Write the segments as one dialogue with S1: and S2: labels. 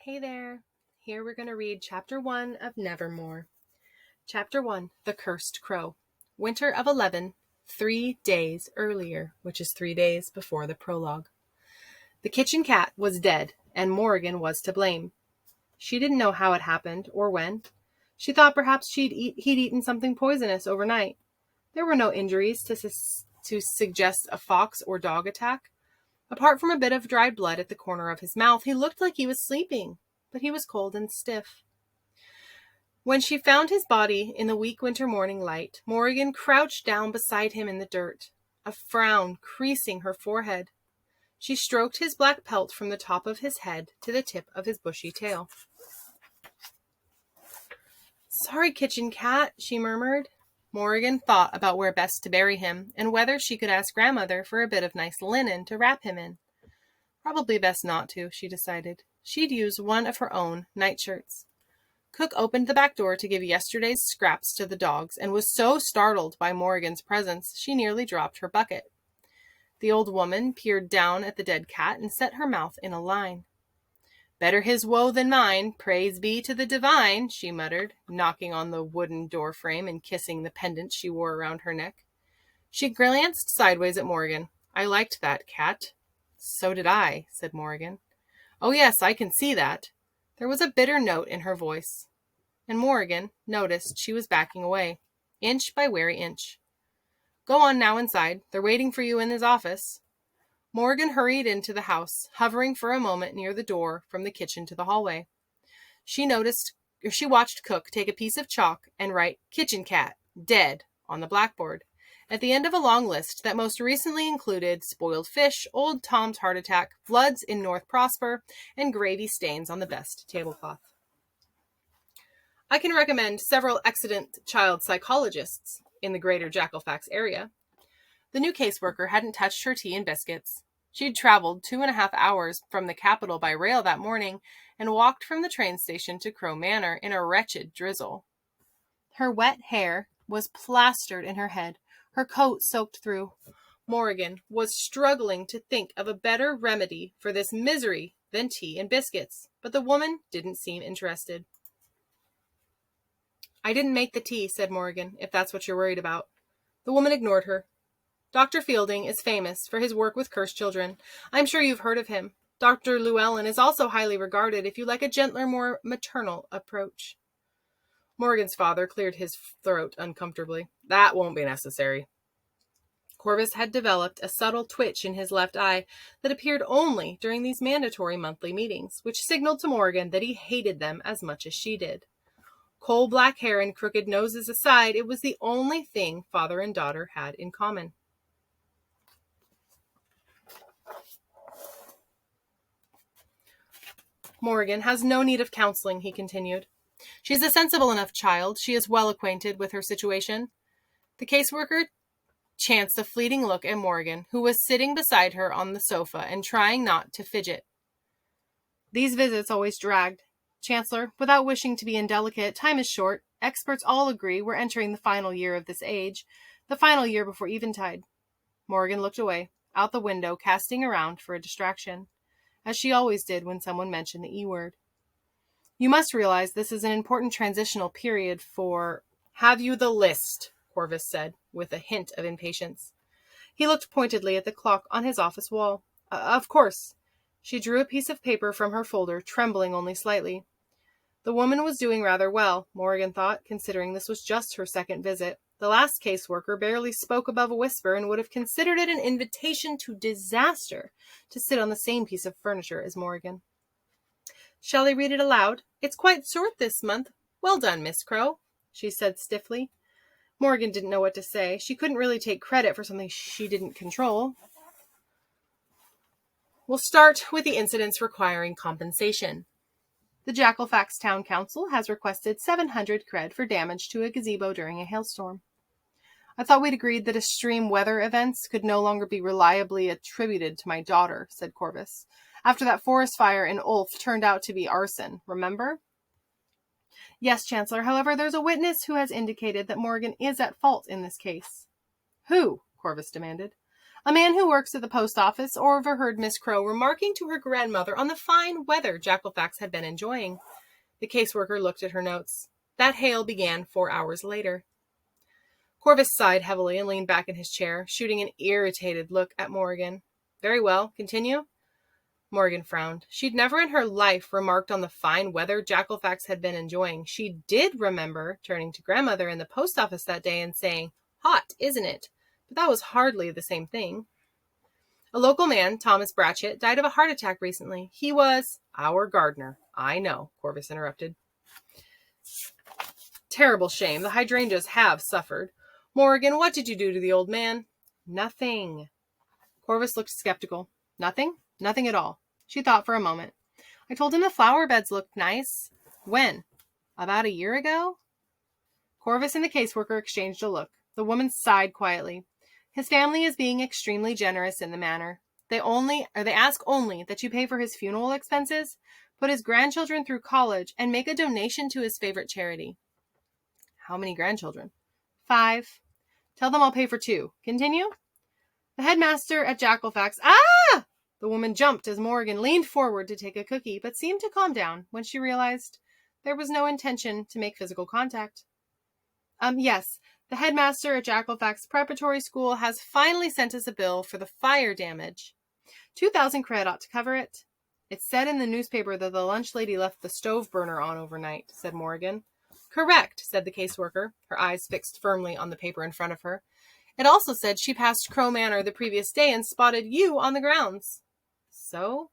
S1: Hey there. Here we're going to read Chapter 1 of Nevermoor. Chapter 1, The Cursed Crow. Winter of 11, 3 days earlier, which is 3 days before the prologue. The kitchen cat was dead, and Morrigan was to blame. She didn't know how it happened, or when. She thought perhaps he'd eaten something poisonous overnight. There were no injuries to suggest a fox or dog attack. Apart from a bit of dried blood at the corner of his mouth, he looked like he was sleeping, but he was cold and stiff. When she found his body in the weak winter morning light, Morrigan crouched down beside him in the dirt, a frown creasing her forehead. She stroked his black pelt from the top of his head to the tip of his bushy tail. "Sorry, kitchen cat," she murmured. Morrigan thought about where best to bury him, and whether she could ask grandmother for a bit of nice linen to wrap him in. Probably best not to, she decided. She'd use one of her own nightshirts. Cook opened the back door to give yesterday's scraps to the dogs, and was so startled by Morrigan's presence she nearly dropped her bucket. The old woman peered down at the dead cat and set her mouth in a line. "Better his woe than mine, praise be to the divine," she muttered, knocking on the wooden door frame and kissing the pendant she wore around her neck. She glanced sideways at Morrigan. "I liked that cat." "So did I," said Morrigan. "Oh yes, I can see that." There was a bitter note in her voice, and Morrigan noticed she was backing away, inch by wary inch. "Go on now inside. They're waiting for you in his office." Morrigan hurried into the house, hovering for a moment near the door from the kitchen to the hallway. She watched Cook take a piece of chalk and write "Kitchen Cat, Dead" on the blackboard, at the end of a long list that most recently included spoiled fish, old Tom's heart attack, floods in North Prosper, and gravy stains on the best tablecloth. I can recommend several excellent child psychologists in the greater Jackalfax area. The new caseworker hadn't touched her tea and biscuits. She'd traveled 2.5 hours from the capital by rail that morning and walked from the train station to Crow Manor in a wretched drizzle. Her wet hair was plastered in her head, her coat soaked through. Morrigan was struggling to think of a better remedy for this misery than tea and biscuits, but the woman didn't seem interested. "I didn't make the tea," said Morrigan, "if that's what you're worried about." The woman ignored her. "Dr. Fielding is famous for his work with cursed children. I'm sure you've heard of him. Dr. Llewellyn is also highly regarded if you like a gentler, more maternal approach." Morgan's father cleared his throat uncomfortably. "That won't be necessary." Corvus had developed a subtle twitch in his left eye that appeared only during these mandatory monthly meetings, which signaled to Morgan that he hated them as much as she did. Coal-black hair and crooked noses aside, it was the only thing father and daughter had in common. "Morgan has no need of counseling," he continued. "She's a sensible enough child. She is well acquainted with her situation." The caseworker chanced a fleeting look at Morgan, who was sitting beside her on the sofa and trying not to fidget. "These visits always dragged. Chancellor, without wishing to be indelicate, time is short. Experts all agree we're entering the final year of this age, the final year before eventide." Morgan looked away, out the window, casting around for a distraction, as she always did when someone mentioned the E-word. "You must realize this is an important transitional period for—" "Have you the list?" Corvus said, with a hint of impatience. He looked pointedly at the clock on his office wall. Of course." She drew a piece of paper from her folder, trembling only slightly. The woman was doing rather well, Morgan thought, considering this was just her second visit. The last caseworker barely spoke above a whisper and would have considered it an invitation to disaster to sit on the same piece of furniture as Morgan. "Shall I read it aloud? It's quite short this month." "Well done, Miss Crow," she said stiffly. Morgan didn't know what to say. She couldn't really take credit for something she didn't control. "We'll start with the incidents requiring compensation. The Jackalfax Town Council has requested 700 cred for damage to a gazebo during a hailstorm." "I thought we'd agreed that extreme weather events could no longer be reliably attributed to my daughter," said Corvus. "After that forest fire in Ulf turned out to be arson, remember?" "Yes, Chancellor. However, there's a witness who has indicated that Morgan is at fault in this case." "Who?" Corvus demanded. A man who works at the post office overheard Miss Crow remarking to her grandmother on the fine weather Jackalfax had been enjoying. The caseworker looked at her notes. That hail began 4 hours later. Corvus sighed heavily and leaned back in his chair, shooting an irritated look at Morgan. Very well, continue. Morgan frowned. She'd never in her life remarked on the fine weather Jackalfax had been enjoying. She did remember turning to grandmother in the post office that day and saying, "Hot, isn't it?" But that was hardly the same thing. A local man, Thomas Bratchett, died of a heart attack recently. He was our gardener. I know, Corvus interrupted. Terrible shame. The hydrangeas have suffered. Morgan, what did you do to the old man? Nothing. Corvus looked skeptical. Nothing? Nothing at all. She thought for a moment. I told him the flower beds looked nice. When? About a year ago? Corvus and the caseworker exchanged a look. The woman sighed quietly. His family is being extremely generous in the matter. They ask only that you pay for his funeral expenses, put his grandchildren through college, and make a donation to his favorite charity. How many grandchildren? 5. Tell them I'll pay for 2. Continue. The headmaster at Jackalfax. Ah! The woman jumped as Morgan leaned forward to take a cookie, but seemed to calm down when she realized there was no intention to make physical contact. Yes, the headmaster at Jackalfax Preparatory School has finally sent us a bill for the fire damage. 2,000 cred ought to cover it. It said in the newspaper that the lunch lady left the stove burner on overnight, said Morgan. Correct, said the caseworker, her eyes fixed firmly on the paper in front of her. It also said she passed Crow Manor the previous day and spotted you on the grounds. So?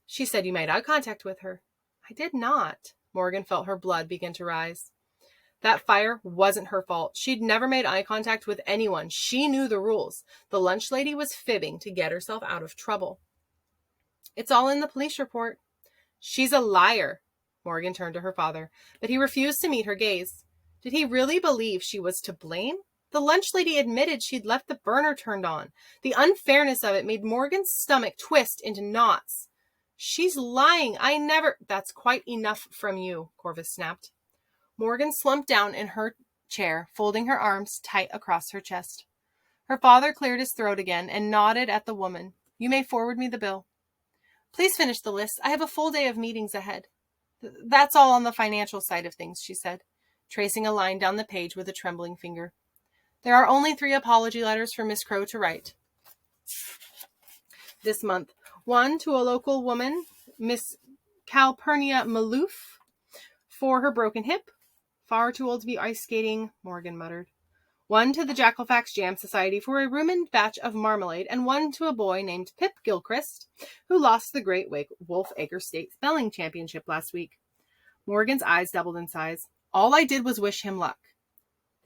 S1: She said you made eye contact with her. I did not. Morgan felt her blood begin to rise. That fire wasn't her fault. She'd never made eye contact with anyone. She knew the rules. The lunch lady was fibbing to get herself out of trouble. It's all in the police report. She's a liar. Morgan turned to her father, but he refused to meet her gaze. Did he really believe she was to blame? The lunch lady admitted she'd left the burner turned on. The unfairness of it made Morgan's stomach twist into knots. She's lying. I never... That's quite enough from you, Corvus snapped. Morgan slumped down in her chair, folding her arms tight across her chest. Her father cleared his throat again and nodded at the woman. You may forward me the bill. Please finish the list. I have a full day of meetings ahead. That's all on the financial side of things, she said, tracing a line down the page with a trembling finger. There are only 3 apology letters for Miss Crow to write this month. 1 to a local woman, Miss Calpurnia Maloof, for her broken hip. Far too old to be ice skating, Morgan muttered. 1 to the Jackalfax Jam Society for a ruined batch of marmalade, and 1 to a boy named Pip Gilchrist, who lost the Great Wolf Acre State Spelling Championship last week. Morgan's eyes doubled in size. All I did was wish him luck.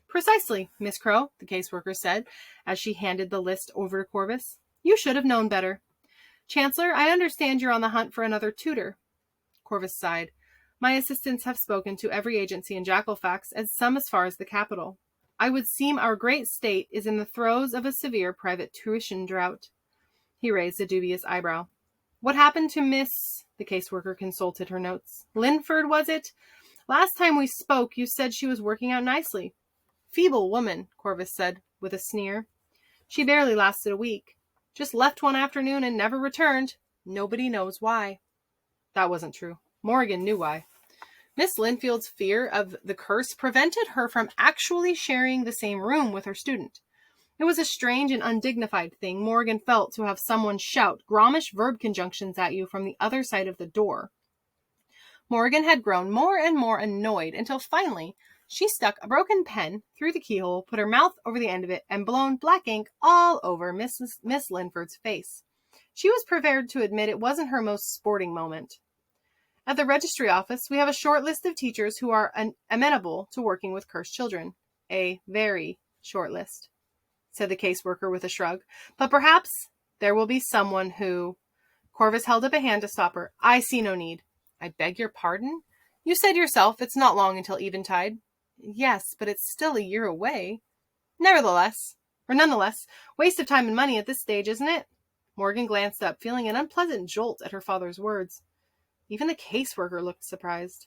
S1: Precisely, Miss Crow, the caseworker said, as she handed the list over to Corvus. You should have known better. Chancellor, I understand you're on the hunt for another tutor. Corvus sighed. My assistants have spoken to every agency in Jackalfax, and some as far as the capital. I would seem our great state is in the throes of a severe private tuition drought. He raised a dubious eyebrow. What happened to Miss... The caseworker consulted her notes. Linford, was it? Last time we spoke, you said she was working out nicely. Feeble woman, Corvus said, with a sneer. She barely lasted a week. Just left one afternoon and never returned. Nobody knows why. That wasn't true. Morgan knew why. Miss Linfield's fear of the curse prevented her from actually sharing the same room with her student. It was a strange and undignified thing Morgan felt to have someone shout Gromish verb conjunctions at you from the other side of the door. Morgan had grown more and more annoyed until finally she stuck a broken pen through the keyhole, put her mouth over the end of it, and blown black ink all over Miss Linford's face. She was prepared to admit it wasn't her most sporting moment. At the registry office, we have a short list of teachers who are amenable to working with cursed children. A very short list, said the caseworker with a shrug. But perhaps there will be someone who... Corvus held up a hand to stop her. I see no need. I beg your pardon? You said yourself it's not long until eventide. Yes, but it's still a year away. Nonetheless, waste of time and money at this stage, isn't it? Morgan glanced up, feeling an unpleasant jolt at her father's words. Even the caseworker looked surprised.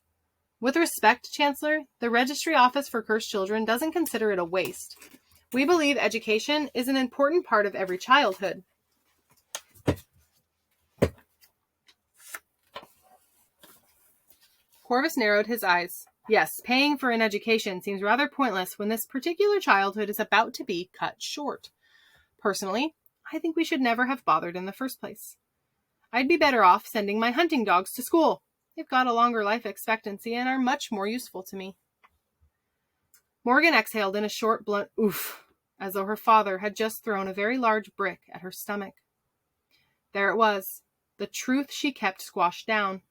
S1: With respect, Chancellor, the registry office for cursed children doesn't consider it a waste. We believe education is an important part of every childhood. Corvus narrowed his eyes. Yes, paying for an education seems rather pointless when this particular childhood is about to be cut short. Personally, I think we should never have bothered in the first place. I'd be better off sending my hunting dogs to school. They've got a longer life expectancy and are much more useful to me. Morgan exhaled in a short, blunt oof, as though her father had just thrown a very large brick at her stomach. There it was, the truth she kept squashed down.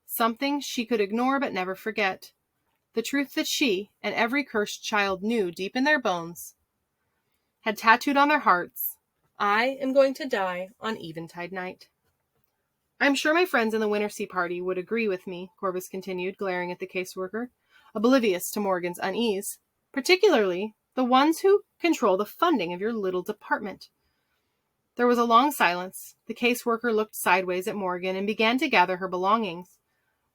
S1: Something she could ignore but never forget. The truth that she and every cursed child knew deep in their bones, had tattooed on their hearts. I am going to die on Eventide night. I'm sure my friends in the Wintersea party would agree with me, Corvus continued, glaring at the caseworker, oblivious to Morgan's unease, particularly the ones who control the funding of your little department. There was a long silence. The caseworker looked sideways at Morgan and began to gather her belongings.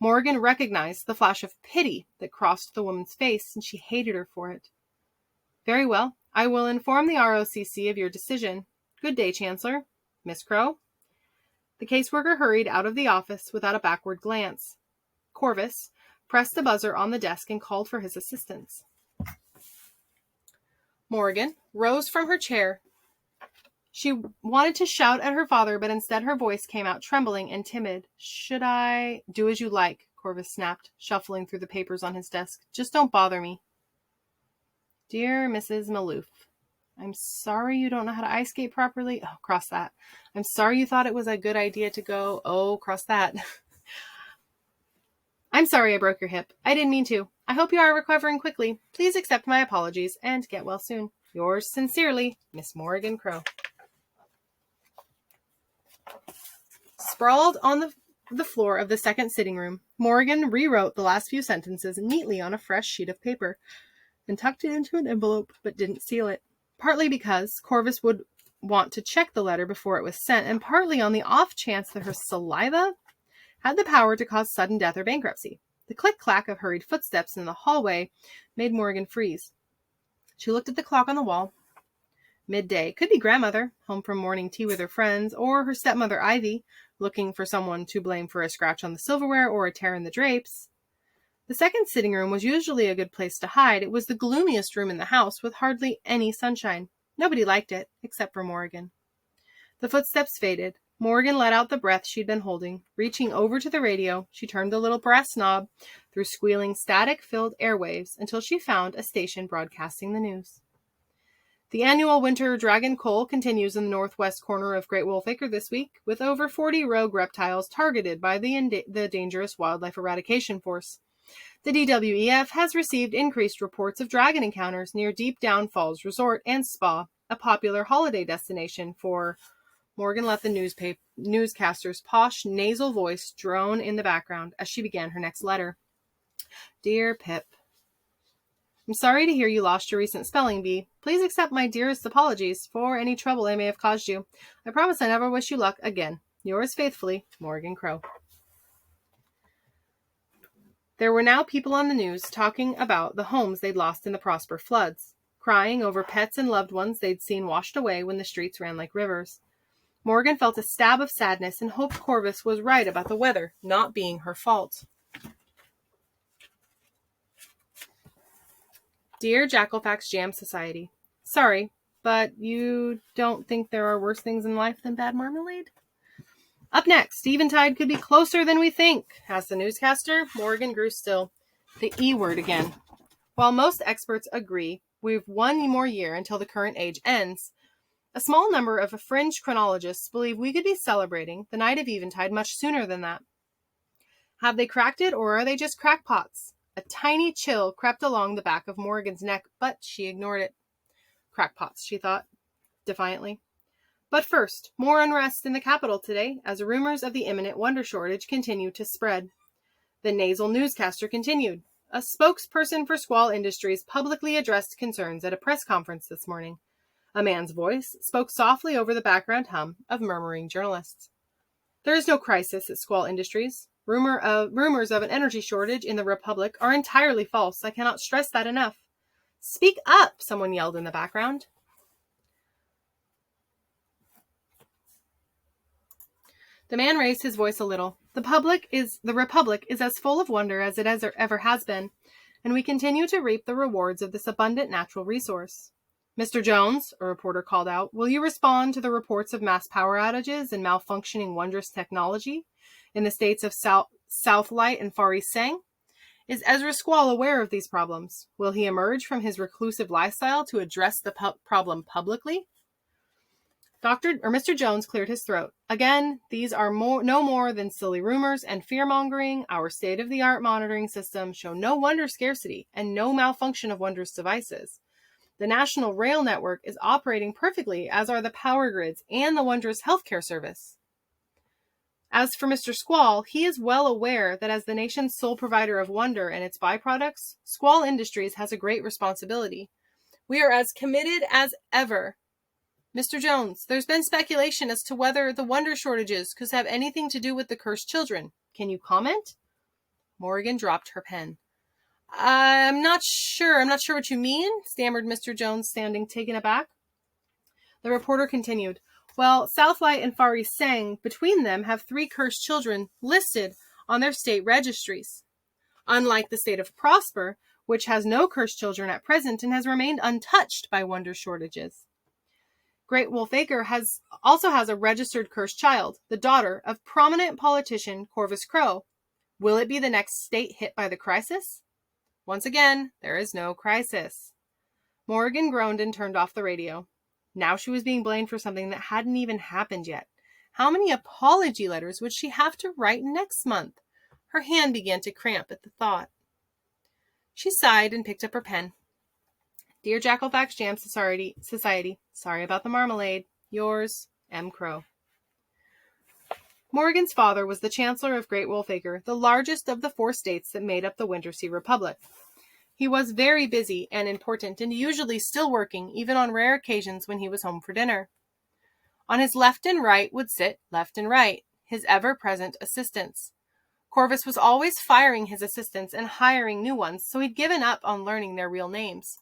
S1: Morgan recognized the flash of pity that crossed the woman's face, and she hated her for it. Very well. I will inform the ROCC of your decision. Good day, Chancellor. Miss Crow? The caseworker hurried out of the office without a backward glance. Corvus pressed the buzzer on the desk and called for his assistants. Morgan rose from her chair. She wanted to shout at her father, but instead her voice came out trembling and timid. Should I? Do as you like, Corvus snapped, shuffling through the papers on his desk. Just don't bother me. Dear Mrs. Maloof, I'm sorry you don't know how to ice skate properly. Oh, cross that. I'm sorry you thought it was a good idea to go. Oh, cross that. I'm sorry I broke your hip. I didn't mean to. I hope you are recovering quickly. Please accept my apologies and get well soon. Yours sincerely, Miss Morgan Crow. Sprawled on the floor of the second sitting room, Morgan rewrote the last few sentences neatly on a fresh sheet of paper and tucked it into an envelope but didn't seal it. Partly because Corvus would want to check the letter before it was sent, and partly on the off chance that her saliva had the power to cause sudden death or bankruptcy. The click-clack of hurried footsteps in the hallway made Morgan freeze. She looked at the clock on the wall. Midday. Could be grandmother, home from morning tea with her friends, or her stepmother Ivy, looking for someone to blame for a scratch on the silverware or a tear in the drapes. The second sitting room was usually a good place to hide. It was the gloomiest room in the house, with hardly any sunshine. Nobody liked it, except for Morgan. The footsteps faded. Morgan let out the breath she'd been holding. Reaching over to the radio, she turned the little brass knob through squealing, static-filled airwaves until she found a station broadcasting the news. The annual winter dragon cull continues in the northwest corner of Great Wolf Acre this week, with over 40 rogue reptiles targeted by the dangerous wildlife eradication force. The DWEF has received increased reports of dragon encounters near Deep Down Falls Resort and Spa, a popular holiday destination for... Morgan let the newscaster's posh, nasal voice drone in the background as she began her next letter. Dear Pip, I'm sorry to hear you lost your recent spelling bee. Please accept my dearest apologies for any trouble I may have caused you. I promise I never wish you luck again. Yours faithfully, Morgan Crow. There were now people on the news talking about the homes they'd lost in the Prosper floods, crying over pets and loved ones they'd seen washed away when the streets ran like rivers. Morgan felt a stab of sadness and hoped Corvus was right about the weather not being her fault. Dear Jackalfax Jam Society, sorry, but you don't think there are worse things in life than bad marmalade? Up next, Eventide could be closer than we think. As the newscaster, Morgan grew still. The E word again. While most experts agree we've one more year until the current age ends, a small number of fringe chronologists believe we could be celebrating the night of Eventide much sooner than that. Have they cracked it, or are they just crackpots? A tiny chill crept along the back of Morgan's neck, but she ignored it. Crackpots, she thought, defiantly. But first, more unrest in the capital today, as rumors of the imminent wonder shortage continue to spread. The nasal newscaster continued. A spokesperson for Squall Industries publicly addressed concerns at a press conference this morning. A man's voice spoke softly over the background hum of murmuring journalists. There is no crisis at Squall Industries. Rumors of an energy shortage in the Republic are entirely false. I cannot stress that enough. Speak up, someone yelled in the background. The man raised his voice a little. The Republic is as full of wonder as it ever has been, and we continue to reap the rewards of this abundant natural resource. Mr. Jones, a reporter called out, will you respond to the reports of mass power outages and malfunctioning wondrous technology in the states of Southlight and Far East Sang? Is Ezra Squall aware of these problems? Will he emerge from his reclusive lifestyle to address the problem publicly? Mr. Jones cleared his throat. Again, these are no more than silly rumors and fear-mongering. Our state-of-the-art monitoring system show no wonder scarcity and no malfunction of wondrous devices. The National Rail Network is operating perfectly, as are the power grids and the wondrous healthcare service. As for Mr. Squall, he is well aware that as the nation's sole provider of wonder and its byproducts, Squall Industries has a great responsibility. We are as committed as ever. Mr. Jones, there's been speculation as to whether the wonder shortages could have anything to do with the cursed children. Can you comment? Morrigan dropped her pen. I'm not sure what you mean, stammered Mr. Jones, standing taken aback. The reporter continued. Well, Southlight and Far East Sang, between them, have 3 cursed children listed on their state registries. Unlike the state of Prosper, which has no cursed children at present and has remained untouched by wonder shortages. Great Wolf Acre also has a registered cursed child, the daughter of prominent politician Corvus Crow. Will it be the next state hit by the crisis? Once again, there is no crisis. Morrigan groaned and turned off the radio. Now she was being blamed for something that hadn't even happened yet. How many apology letters would she have to write next month? Her hand began to cramp at the thought. She sighed and picked up her pen. Dear Jackalfax Jam Society, sorry about the marmalade. Yours, M. Crow. Morrigan's father was the Chancellor of Great Wolf Acre, the largest of the 4 states that made up the Wintersea Republic. He was very busy and important, and usually still working, even on rare occasions when he was home for dinner. On his left and right would sit left and right, his ever-present assistants. Corvus was always firing his assistants and hiring new ones, so he'd given up on learning their real names.